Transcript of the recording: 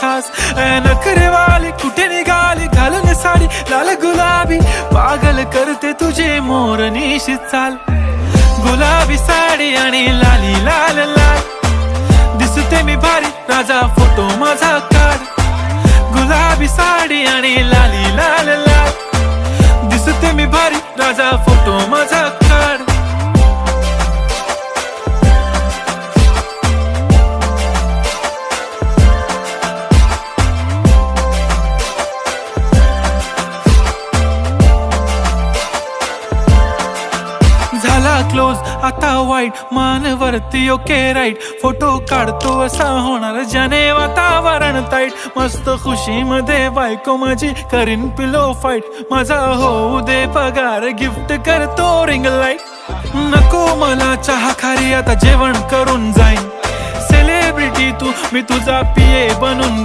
खास नखरेवाली कुठे निघाली घालून साडी लाल गुलाबी पागल करते तुझे मोरनीशी चाल गुलाबी साडी आणि लाली लाल लाल दिसते मी भारी राजा फोटो माझा काढ गुलाबी साडी आणि लाली लाल लाल दिसते मी भारी राजा फोटो माझा काढ झाला क्लोज आता वाईट मानवरती ओके राईट फोटो काढतो असा होणार ज्याने वातावरण ताईट मस्त खुशी मध्ये बायको माझी करीन पिलो फाईट माझा होऊ दे पगार गिफ्ट करतो रिंग लाईट नको मला चहा खारी आता जेवण करून जाईन सेलिब्रिटी तू मी तुझा पिये बनून